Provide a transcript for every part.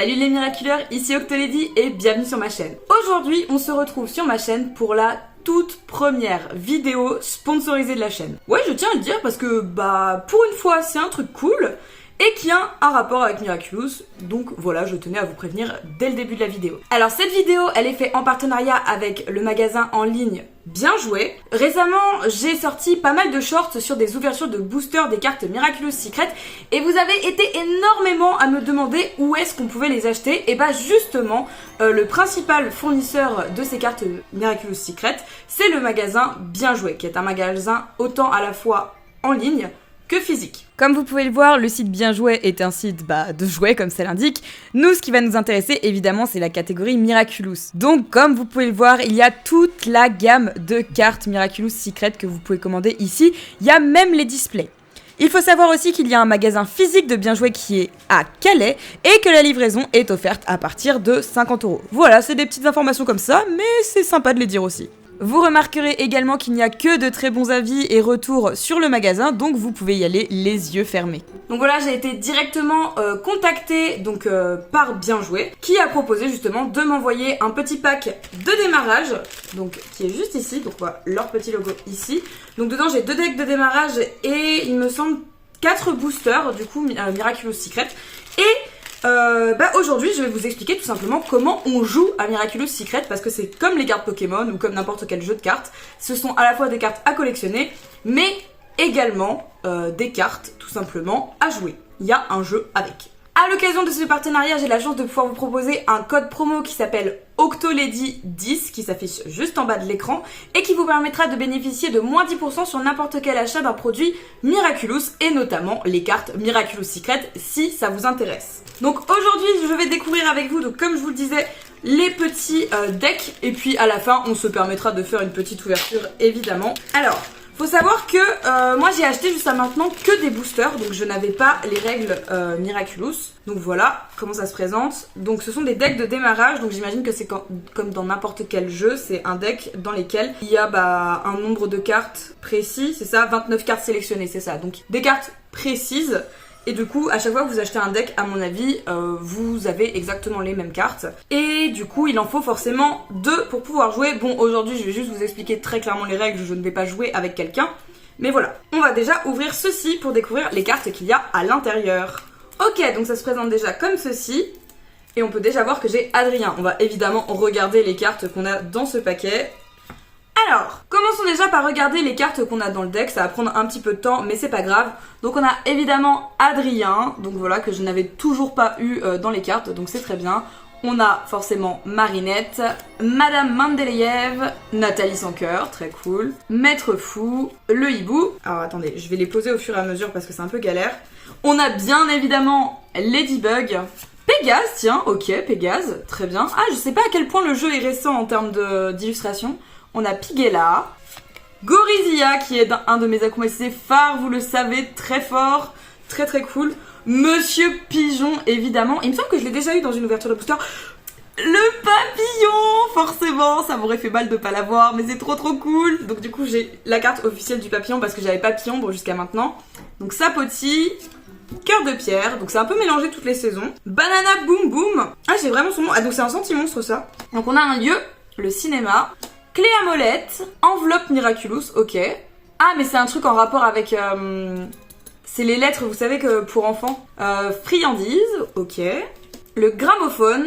Salut les miraculeurs, ici Octolady et bienvenue sur ma chaîne. Aujourd'hui, on se retrouve sur ma chaîne pour la toute première vidéo sponsorisée de la chaîne. Ouais, je tiens à le dire parce que, pour une fois, c'est un truc cool et qui a un rapport avec Miraculous, donc voilà, je tenais à vous prévenir dès le début de la vidéo. Alors cette vidéo, elle est faite en partenariat avec le magasin en ligne Bien Joué. Récemment, j'ai sorti pas mal de shorts sur des ouvertures de boosters des cartes Miraculous Secret et vous avez été énormément à me demander où est-ce qu'on pouvait les acheter. Et justement, le principal fournisseur de ces cartes Miraculous Secret, c'est le magasin Bien Joué, qui est un magasin autant à la fois en ligne que physique. Comme vous pouvez le voir, le site Bien Joué est un site de jouets comme ça l'indique. Nous, ce qui va nous intéresser évidemment, c'est la catégorie Miraculous. Donc comme vous pouvez le voir, il y a toute la gamme de cartes Miraculous Secret que vous pouvez commander ici. Il y a même les displays. Il faut savoir aussi qu'il y a un magasin physique de Bien Joué qui est à Calais et que la livraison est offerte à partir de 50 €. Voilà, c'est des petites informations comme ça, mais c'est sympa de les dire aussi. Vous remarquerez également qu'il n'y a que de très bons avis et retours sur le magasin, donc vous pouvez y aller les yeux fermés. Donc voilà, j'ai été directement contactée par Bien Joué, qui a proposé justement de m'envoyer un petit pack de démarrage, donc qui est juste ici, donc voilà, leur petit logo ici. Donc dedans j'ai 2 decks de démarrage et il me semble 4 boosters, du coup Miraculous Secret. Et aujourd'hui je vais vous expliquer tout simplement comment on joue à Miraculous Secret, parce que c'est comme les cartes Pokémon ou comme n'importe quel jeu de cartes, ce sont à la fois des cartes à collectionner mais également des cartes tout simplement à jouer. Il y a un jeu avec. À l'occasion de ce partenariat, j'ai la chance de pouvoir vous proposer un code promo qui s'appelle Octolady10 qui s'affiche juste en bas de l'écran et qui vous permettra de bénéficier de moins 10% sur n'importe quel achat d'un produit Miraculous et notamment les cartes Miraculous Secret si ça vous intéresse. Donc aujourd'hui, je vais découvrir avec vous, donc comme je vous le disais, les petits decks et puis à la fin, on se permettra de faire une petite ouverture évidemment. Alors, faut savoir que moi j'ai acheté jusqu'à maintenant que des boosters, donc je n'avais pas les règles Miraculous. Donc voilà comment ça se présente. Donc ce sont des decks de démarrage, donc j'imagine que c'est comme dans n'importe quel jeu, c'est un deck dans lequel il y a un nombre de cartes précis, c'est ça, 29 cartes sélectionnées, c'est ça. Donc des cartes précises. Et du coup, à chaque fois que vous achetez un deck, à mon avis, vous avez exactement les mêmes cartes. Et du coup, il en faut forcément 2 pour pouvoir jouer. Bon, aujourd'hui, je vais juste vous expliquer très clairement les règles. Je ne vais pas jouer avec quelqu'un. Mais voilà. On va déjà ouvrir ceci pour découvrir les cartes qu'il y a à l'intérieur. Ok, donc ça se présente déjà comme ceci. Et on peut déjà voir que j'ai Adrien. On va évidemment regarder les cartes qu'on a dans ce paquet. Alors, commençons déjà par regarder les cartes qu'on a dans le deck, ça va prendre un petit peu de temps mais c'est pas grave. Donc on a évidemment Adrien, donc voilà, que je n'avais toujours pas eu dans les cartes, donc c'est très bien. On a forcément Marinette, Madame Mendeleïev, Nathalie sans cœur, très cool, Maître Fou, le hibou. Alors attendez, je vais les poser au fur et à mesure parce que c'est un peu galère. On a bien évidemment Ladybug, Pégase, tiens, ok, Pégase, très bien. Ah, je sais pas à quel point le jeu est récent en termes d'illustration. On a Piguela, Gorizia qui est un de mes Akumasé phares, vous le savez, très fort, très très cool. Monsieur Pigeon évidemment, il me semble que je l'ai déjà eu dans une ouverture de booster. Le papillon, forcément, ça m'aurait fait mal de pas l'avoir, mais c'est trop trop cool. Donc du coup j'ai la carte officielle du papillon parce que j'avais papillon jusqu'à maintenant. Donc Sapoti, Cœur de pierre, donc c'est un peu mélangé toutes les saisons. Banana Boom Boom, ah j'ai vraiment son nom, ah donc c'est un sentimonstre ça. Donc on a un lieu, le cinéma. Clé à molette, enveloppe Miraculous, ok. Ah mais c'est un truc en rapport avec... c'est les lettres, vous savez, que pour enfants. Friandise, ok. Le gramophone,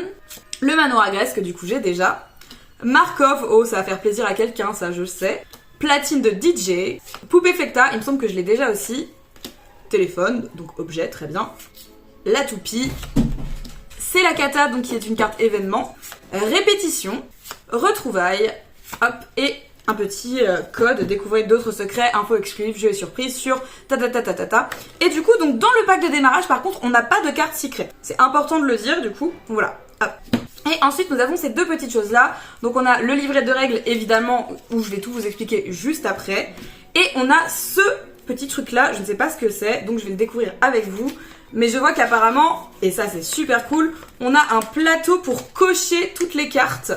le manoir à graisse, que du coup j'ai déjà. Markov, oh ça va faire plaisir à quelqu'un, ça je le sais. Platine de DJ. Poupée Flecta, il me semble que je l'ai déjà aussi. Téléphone, donc objet, très bien. La toupie. C'est la cata, donc qui est une carte événement. Répétition. Retrouvailles. Hop, et un petit code, découvrez d'autres secrets, infos exclusives, jeux et surprises sur ta. Et du coup, donc dans le pack de démarrage, par contre, on n'a pas de carte secret. C'est important de le dire, du coup, voilà. Hop. Et ensuite, nous avons ces 2 petites choses-là. Donc on a le livret de règles, évidemment, où je vais tout vous expliquer juste après. Et on a ce petit truc-là, je ne sais pas ce que c'est, donc je vais le découvrir avec vous. Mais je vois qu'apparemment, et ça c'est super cool, on a un plateau pour cocher toutes les cartes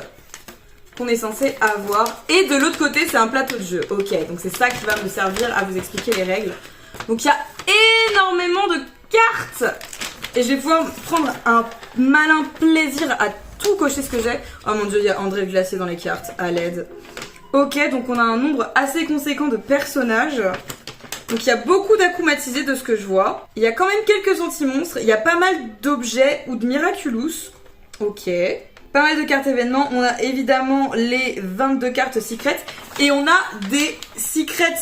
qu'on est censé avoir. Et de l'autre côté, c'est un plateau de jeu. Ok, donc c'est ça qui va me servir à vous expliquer les règles. Donc il y a énormément de cartes. Et je vais pouvoir prendre un malin plaisir à tout cocher ce que j'ai. Oh mon dieu, il y a André Glacier dans les cartes, à l'aide. Ok, donc on a un nombre assez conséquent de personnages. Donc il y a beaucoup d'accoumatisés de ce que je vois. Il y a quand même quelques anti-monstres. Il y a pas mal d'objets ou de Miraculous. Ok. Pas mal de cartes événements. On a évidemment les 22 cartes secrètes. Et on a des secrets.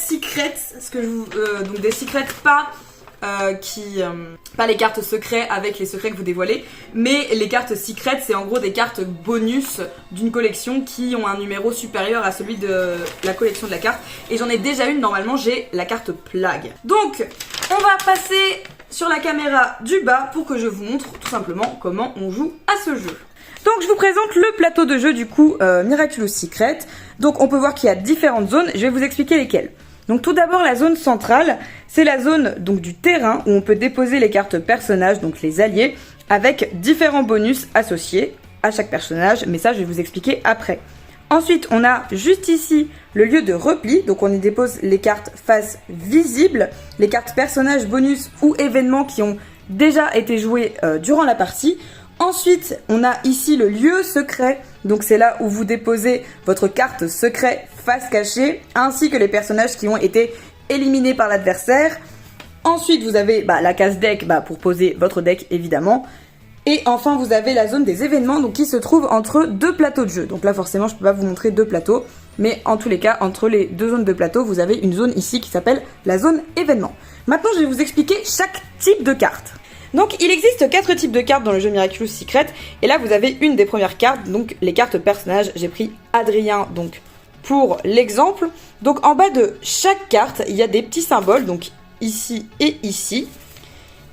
Donc des secrets pas les cartes secrets avec les secrets que vous dévoilez, mais les cartes secrètes, c'est en gros des cartes bonus d'une collection qui ont un numéro supérieur à celui de la collection de la carte. Et j'en ai déjà une, normalement j'ai la carte plague. Donc on va passer sur la caméra du bas pour que je vous montre tout simplement comment on joue à ce jeu. Donc je vous présente le plateau de jeu du coup Miraculous Secret. Donc on peut voir qu'il y a différentes zones, je vais vous expliquer lesquelles. Donc tout d'abord la zone centrale, c'est la zone donc du terrain où on peut déposer les cartes personnages, donc les alliés, avec différents bonus associés à chaque personnage, mais ça je vais vous expliquer après. Ensuite on a juste ici le lieu de repli, donc on y dépose les cartes face visibles, les cartes personnages, bonus ou événements qui ont déjà été joués durant la partie. Ensuite, on a ici le lieu secret, donc c'est là où vous déposez votre carte secret face cachée, ainsi que les personnages qui ont été éliminés par l'adversaire. Ensuite, vous avez la case deck pour poser votre deck évidemment. Et enfin, vous avez la zone des événements, donc qui se trouve entre deux plateaux de jeu. Donc là, forcément, je ne peux pas vous montrer deux plateaux, mais en tous les cas, entre les deux zones de plateau, vous avez une zone ici qui s'appelle la zone événements. Maintenant, je vais vous expliquer chaque type de carte. Donc il existe 4 types de cartes dans le jeu Miraculous Secret, et là vous avez une des premières cartes, donc les cartes personnages. J'ai pris Adrien donc pour l'exemple. Donc en bas de chaque carte, il y a des petits symboles, donc ici et ici,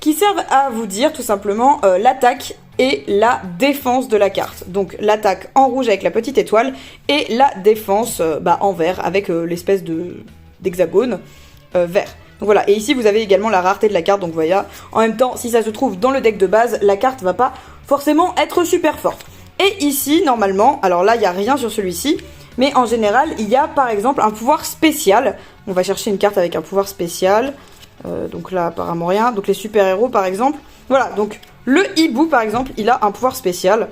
qui servent à vous dire tout simplement l'attaque et la défense de la carte. Donc l'attaque en rouge avec la petite étoile, et la défense en vert avec l'espèce d'hexagone vert. Donc voilà, et ici vous avez également la rareté de la carte, donc voyez, en même temps, si ça se trouve dans le deck de base, la carte va pas forcément être super forte. Et ici, normalement, alors là, il n'y a rien sur celui-ci, mais en général, il y a par exemple un pouvoir spécial. On va chercher une carte avec un pouvoir spécial, donc là, apparemment rien. Donc les super-héros, par exemple. Voilà, donc le hibou, par exemple, il a un pouvoir spécial.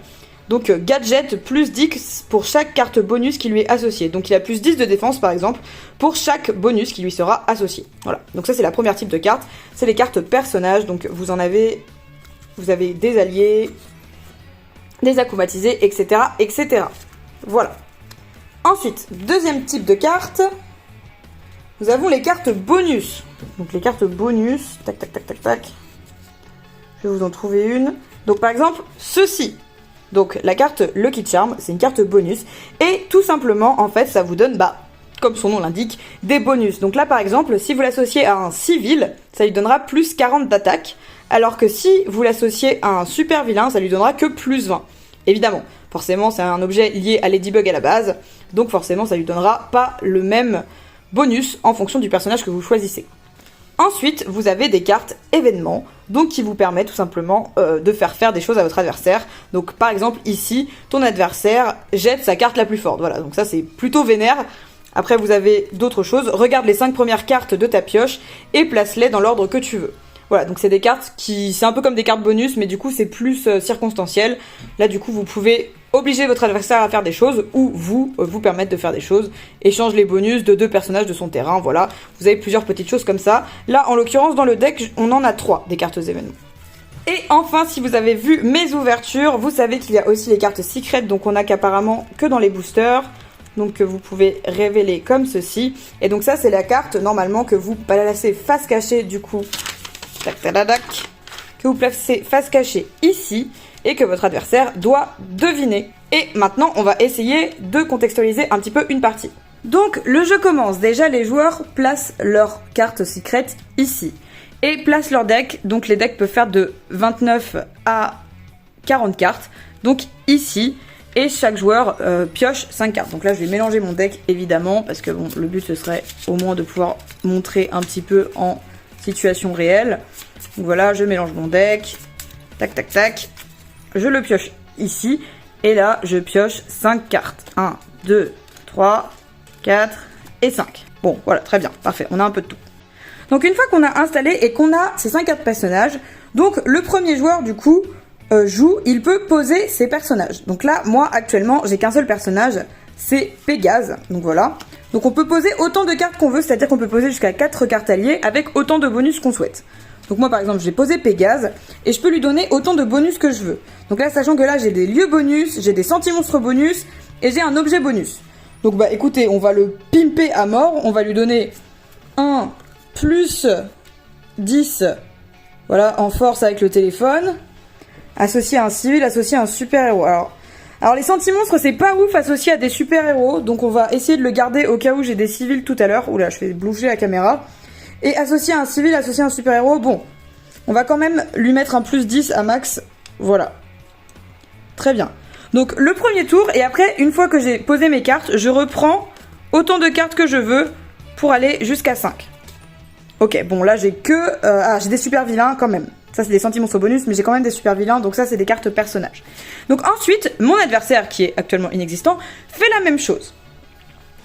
Donc gadget plus 10 pour chaque carte bonus qui lui est associée. Donc il a plus 10 de défense par exemple pour chaque bonus qui lui sera associé. Voilà, donc ça c'est la première type de carte. C'est les cartes personnages, donc vous avez des alliés, des accoumatisés, etc. etc. Voilà. Ensuite, deuxième type de carte, nous avons les cartes bonus. Donc les cartes bonus, tac tac tac tac tac. Je vais vous en trouver une. Donc par exemple, ceci. Donc la carte Lucky Charm, c'est une carte bonus, et tout simplement en fait ça vous donne, comme son nom l'indique, des bonus. Donc là par exemple, si vous l'associez à un civil, ça lui donnera plus 40 d'attaque, alors que si vous l'associez à un super vilain, ça lui donnera que plus 20. Évidemment, forcément c'est un objet lié à Ladybug à la base, donc forcément ça lui donnera pas le même bonus en fonction du personnage que vous choisissez. Ensuite, vous avez des cartes événements, donc qui vous permettent tout simplement de faire des choses à votre adversaire. Donc par exemple ici, ton adversaire jette sa carte la plus forte. Voilà, donc ça c'est plutôt vénère. Après vous avez d'autres choses. Regarde les 5 premières cartes de ta pioche et place-les dans l'ordre que tu veux. Voilà, donc c'est des cartes c'est un peu comme des cartes bonus, mais du coup c'est plus circonstanciel. Là du coup vous pouvez obliger votre adversaire à faire des choses, ou vous permettre de faire des choses. Échange les bonus de 2 personnages de son terrain, voilà. Vous avez plusieurs petites choses comme ça. Là en l'occurrence dans le deck on en a 3 des cartes événements. Et enfin, si vous avez vu mes ouvertures, vous savez qu'il y a aussi les cartes secrets, donc on a qu'apparemment que dans les boosters. Donc que vous pouvez révéler comme ceci. Et donc ça c'est la carte normalement que vous placez face cachée du coup. Tac tac tac, que vous placez face cachée ici et que votre adversaire doit deviner. Et maintenant on va essayer de contextualiser un petit peu une partie. Donc le jeu commence, déjà les joueurs placent leurs cartes secrètes ici et placent leur deck. Donc les decks peuvent faire de 29 à 40 cartes, donc ici, et chaque joueur pioche 5 cartes. Donc là je vais mélanger mon deck évidemment, parce que bon, le but ce serait au moins de pouvoir montrer un petit peu en situation réelle. Donc voilà, je mélange mon deck, tac tac tac, je le pioche ici, et là je pioche 5 cartes, 1, 2, 3, 4 et 5. Bon voilà, très bien, parfait, on a un peu de tout. Donc une fois qu'on a installé et qu'on a ces 5 cartes personnages, donc le premier joueur du coup joue, il peut poser ses personnages. Donc là, moi, actuellement, j'ai qu'un seul personnage, c'est Pégase. Donc voilà. Donc on peut poser autant de cartes qu'on veut, c'est-à-dire qu'on peut poser jusqu'à 4 cartes alliées avec autant de bonus qu'on souhaite. Donc moi, par exemple, j'ai posé Pégase et je peux lui donner autant de bonus que je veux. Donc là, sachant que là, j'ai des lieux bonus, j'ai des sentimonstres bonus et j'ai un objet bonus. Donc bah écoutez, on va le pimper à mort, on va lui donner 1 plus 10, voilà, en force avec le téléphone, associé à un civil, associé à un super-héros. Alors les sentimonstres, c'est pas ouf associé à des super-héros, donc on va essayer de le garder au cas où j'ai des civils tout à l'heure. Oula, je fais bouger la caméra. Et associé à un civil, associé à un super-héros, bon, on va quand même lui mettre un plus 10 à max, voilà. Très bien. Donc le premier tour, et après, une fois que j'ai posé mes cartes, je reprends autant de cartes que je veux pour aller jusqu'à 5. Ok, bon là j'ai que... j'ai des super vilains quand même. Ça c'est des sentimonstres bonus, mais j'ai quand même des super vilains, donc ça c'est des cartes personnages. Donc ensuite, mon adversaire, qui est actuellement inexistant, fait la même chose.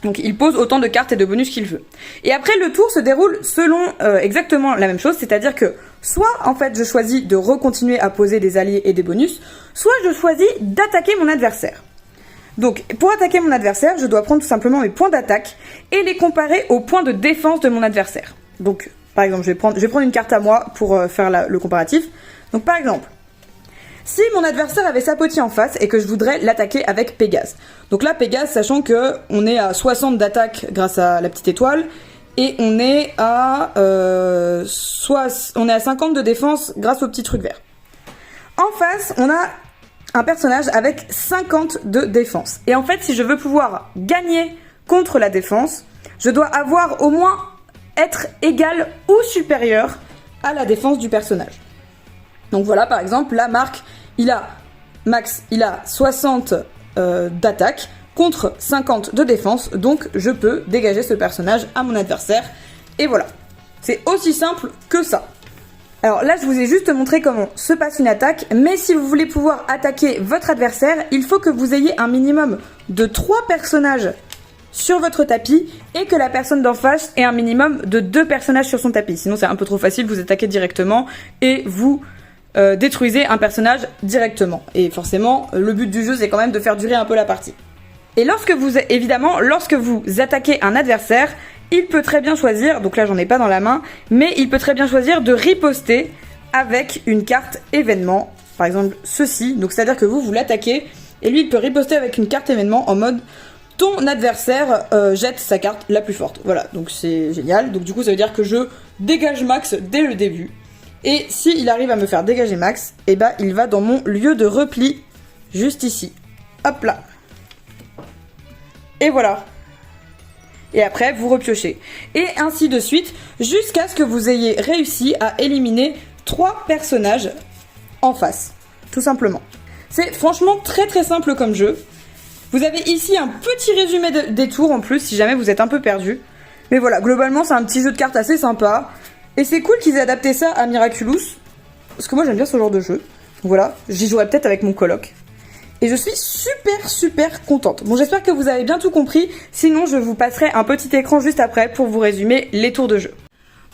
Donc il pose autant de cartes et de bonus qu'il veut. Et après le tour se déroule selon exactement la même chose, c'est-à-dire que soit en fait je choisis de recontinuer à poser des alliés et des bonus, soit je choisis d'attaquer mon adversaire. Donc pour attaquer mon adversaire, je dois prendre tout simplement mes points d'attaque et les comparer aux points de défense de mon adversaire. Donc par exemple, je vais prendre une carte à moi pour faire le comparatif. Donc par exemple, si mon adversaire avait Sapoti en face et que je voudrais l'attaquer avec Pégase. Donc là, Pégase, sachant que on est à 60 d'attaque grâce à la petite étoile et on est à 50 de défense grâce au petit truc vert. En face, on a un personnage avec 50 de défense. Et en fait, si je veux pouvoir gagner contre la défense, je dois avoir au moins être égal ou supérieur à la défense du personnage. Donc voilà, par exemple, là, Marc, il a 60 d'attaque contre 50 de défense, donc je peux dégager ce personnage à mon adversaire. Et voilà, c'est aussi simple que ça. Alors là, je vous ai juste montré comment se passe une attaque, mais si vous voulez pouvoir attaquer votre adversaire, il faut que vous ayez un minimum de 3 personnages sur votre tapis et que la personne d'en face ait un minimum de 2 personnages sur son tapis. Sinon, c'est un peu trop facile, vous attaquez directement et vous détruisez un personnage directement. Et forcément, le but du jeu, c'est quand même de faire durer un peu la partie. Et lorsque vous attaquez un adversaire, il peut très bien choisir, donc là j'en ai pas dans la main, mais il peut très bien choisir de riposter avec une carte événement, par exemple ceci. Donc c'est à dire que vous l'attaquez et lui il peut riposter avec une carte événement en mode ton adversaire jette sa carte la plus forte. Voilà, donc c'est génial. Donc du coup ça veut dire que je dégage max dès le début. Et s'il arrive à me faire dégager max, et bah il va dans mon lieu de repli, juste ici. Hop là. Et voilà. Et après, vous repiochez. Et ainsi de suite, jusqu'à ce que vous ayez réussi à éliminer 3 personnages en face. Tout simplement. C'est franchement très très simple comme jeu. Vous avez ici un petit résumé des tours en plus, si jamais vous êtes un peu perdu. Mais voilà, globalement, c'est un petit jeu de cartes assez sympa. Et c'est cool qu'ils aient adapté ça à Miraculous. Parce que moi, j'aime bien ce genre de jeu. Voilà, j'y jouerai peut-être avec mon coloc. Et je suis super contente. Bon, j'espère que vous avez bien tout compris. Sinon, je vous passerai un petit écran juste après pour vous résumer les tours de jeu.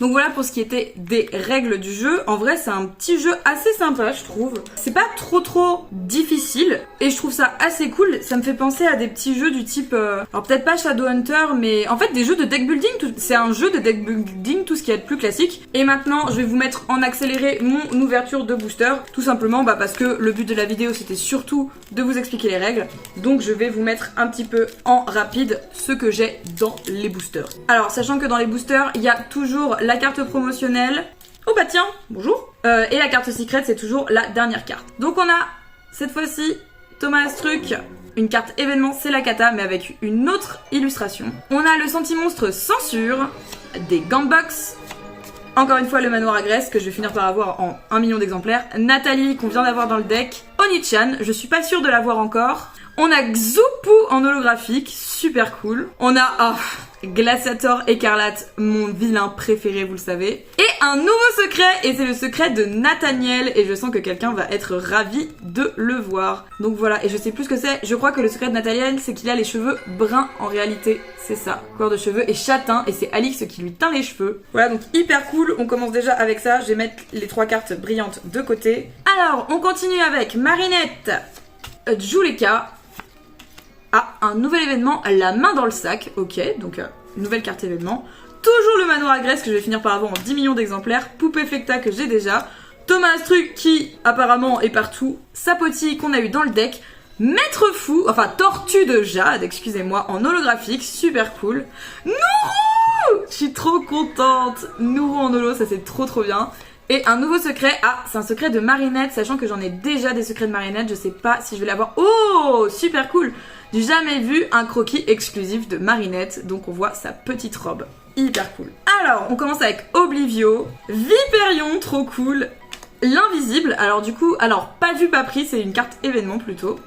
Donc voilà pour ce qui était des règles du jeu. En vrai, c'est un petit jeu assez sympa, je trouve. C'est pas trop difficile et je trouve ça assez cool. Ça me fait penser à des petits jeux du type... alors peut-être pas Shadowhunter, mais en fait des jeux de deck building. C'est un jeu de deck building, tout ce qui est plus classique. Et maintenant, je vais vous mettre en accéléré mon ouverture de booster. Tout simplement parce que le but de la vidéo, c'était surtout de vous expliquer les règles. Donc je vais vous mettre un petit peu en rapide ce que j'ai dans les boosters. Alors, sachant que dans les boosters, il y a toujours la carte promotionnelle. Oh bah tiens, bonjour. Et la carte secret, c'est toujours la dernière carte. Donc on a, cette fois-ci, Thomas Astruc, une carte événement, c'est la kata, mais avec une autre illustration. On a le Sentimonstre Censure, des Gantbox, encore une fois le Manoir à Grèce, que je vais finir par avoir en 1 million d'exemplaires. Nathalie, qu'on vient d'avoir dans le deck. Oni-chan, je suis pas sûre de l'avoir encore. On a Xupu en holographique, super cool. On a Glaciator Écarlate, mon vilain préféré, vous le savez. Et un nouveau secret, et c'est le secret de Nathaniel, et je sens que quelqu'un va être ravi de le voir. Donc voilà, et je sais plus ce que c'est, je crois que le secret de Nathaniel, c'est qu'il a les cheveux bruns en réalité, c'est ça. Couleur de cheveux et châtain, et c'est Alix qui lui teint les cheveux. Voilà, donc hyper cool, on commence déjà avec ça, je vais mettre les 3 cartes brillantes de côté. Alors, on continue avec Marinette, Juleka. Ah, un nouvel événement, la main dans le sac, ok, donc nouvelle carte événement. Toujours le manoir à Grèce que je vais finir par avoir en 10 millions d'exemplaires. Poupée Fecta que j'ai déjà. Thomas Truc qui apparemment est partout. Sapoti qu'on a eu dans le deck. Maître Fou, enfin Tortue de Jade, excusez-moi, en holographique, super cool. Nourou, je suis trop contente. Nourou en holo, ça c'est trop bien. Et un nouveau secret, c'est un secret de Marinette, sachant que j'en ai déjà des secrets de Marinette, je sais pas si je vais l'avoir. Oh, super cool. J'ai jamais vu un croquis exclusif de Marinette, donc on voit sa petite robe. Hyper cool. Alors, on commence avec Oblivio, Viperion, trop cool. L'Invisible, alors du coup, pas vu pas pris, c'est une carte événement plutôt.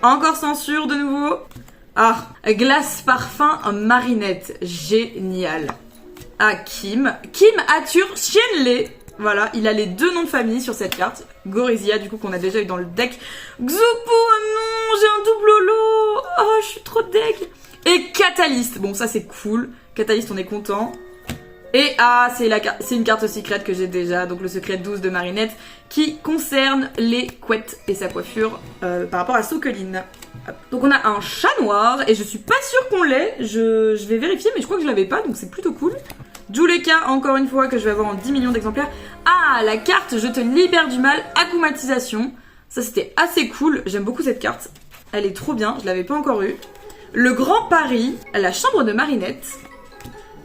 Encore censure de nouveau. Glace Parfum Marinette, génial. Kim Atur Chienlé. Voilà, il a les 2 noms de famille sur cette carte. Gorizia, du coup, qu'on a déjà eu dans le deck. Xupu, oh non, j'ai un double holo. Oh, je suis trop deg. Et Catalyst, bon, ça c'est cool. Catalyst, on est content. Et c'est une carte secrète que j'ai déjà, donc le secret 12 de Marinette, qui concerne les couettes et sa coiffure par rapport à Sokeline. Donc on a un chat noir, et je suis pas sûre qu'on l'ait. Je vais vérifier, mais je crois que je l'avais pas, donc c'est plutôt cool. Juleka, encore une fois, que je vais avoir en 10 millions d'exemplaires. La carte Je te libère du mal, Akumatisation. Ça, c'était assez cool. J'aime beaucoup cette carte. Elle est trop bien. Je l'avais pas encore eu. Le Grand Paris, la chambre de Marinette.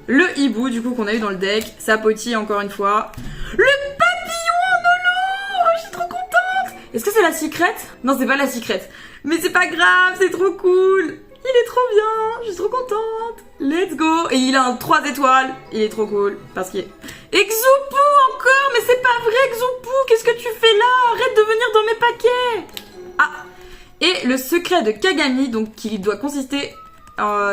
Le hibou, du coup, qu'on a eu dans le deck. Sapoti, encore une fois. Le papillon en holo. Oh, je suis trop contente. Est-ce que c'est la secret? Non, c'est pas la secret. Mais c'est pas grave, c'est trop cool. Il est trop bien, je suis trop contente. Let's go. Et il a un 3 étoiles. Il est trop cool. Parce qu'il est... Et Xupu encore. Mais c'est pas vrai, Xupu. Qu'est-ce que tu fais là? Arrête de venir dans mes paquets. Et le secret de Kagami, donc qui doit consister...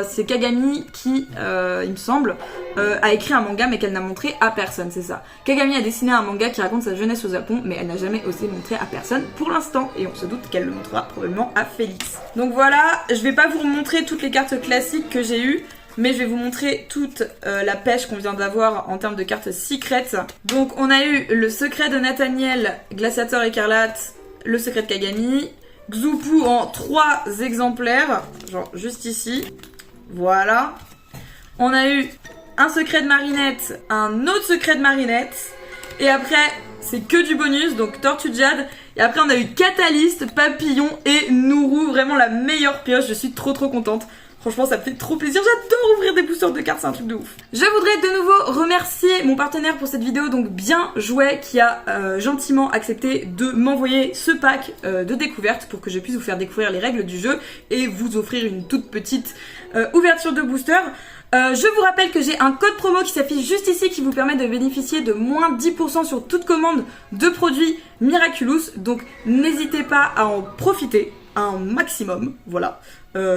c'est Kagami qui, il me semble, a écrit un manga mais qu'elle n'a montré à personne, c'est ça. Kagami a dessiné un manga qui raconte sa jeunesse au Japon, mais elle n'a jamais osé montrer à personne pour l'instant. Et on se doute qu'elle le montrera probablement à Félix. Donc voilà, je vais pas vous montrer toutes les cartes classiques que j'ai eues, mais je vais vous montrer toute la pêche qu'on vient d'avoir en termes de cartes secrètes. Donc on a eu le secret de Nathaniel, Glaciator Écarlate, le secret de Kagami... Xupu en 3 exemplaires, genre juste ici, voilà. On a eu un secret de Marinette, un autre secret de Marinette, et après c'est que du bonus, donc Tortue de Jade, et après on a eu Catalyst, Papillon et Nourou, vraiment la meilleure pioche, je suis trop contente. Franchement, ça me fait trop plaisir. J'adore ouvrir des boosters de cartes, c'est un truc de ouf. Je voudrais de nouveau remercier mon partenaire pour cette vidéo, donc Bien Jouet, qui a gentiment accepté de m'envoyer ce pack de découverte pour que je puisse vous faire découvrir les règles du jeu et vous offrir une toute petite ouverture de booster. Je vous rappelle que j'ai un code promo qui s'affiche juste ici qui vous permet de bénéficier de moins 10% sur toute commande de produits Miraculous. Donc n'hésitez pas à en profiter un maximum, voilà.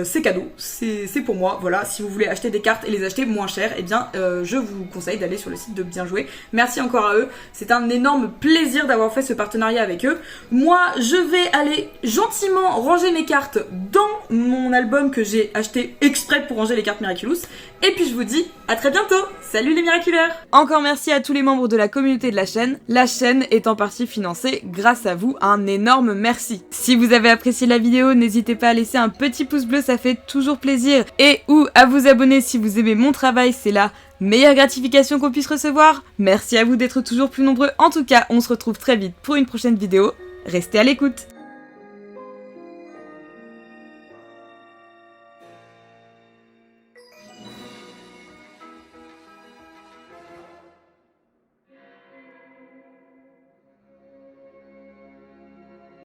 C'est cadeau, c'est pour moi, voilà. Si vous voulez acheter des cartes et les acheter moins cher, eh bien je vous conseille d'aller sur le site de Bien Jouer. Merci encore à eux, c'est un énorme plaisir d'avoir fait ce partenariat avec eux. Moi, je vais aller gentiment ranger mes cartes dans mon album que j'ai acheté exprès pour ranger les cartes Miraculous. Et puis je vous dis à très bientôt. Salut les miraculeurs! Encore merci à tous les membres de la communauté de la chaîne. La chaîne est en partie financée grâce à vous, un énorme merci. Si vous avez apprécié la vidéo, n'hésitez pas à laisser un petit pouce bleu, ça fait toujours plaisir. Et ou à vous abonner si vous aimez mon travail, c'est la meilleure gratification qu'on puisse recevoir. Merci à vous d'être toujours plus nombreux. En tout cas, on se retrouve très vite pour une prochaine vidéo. Restez à l'écoute.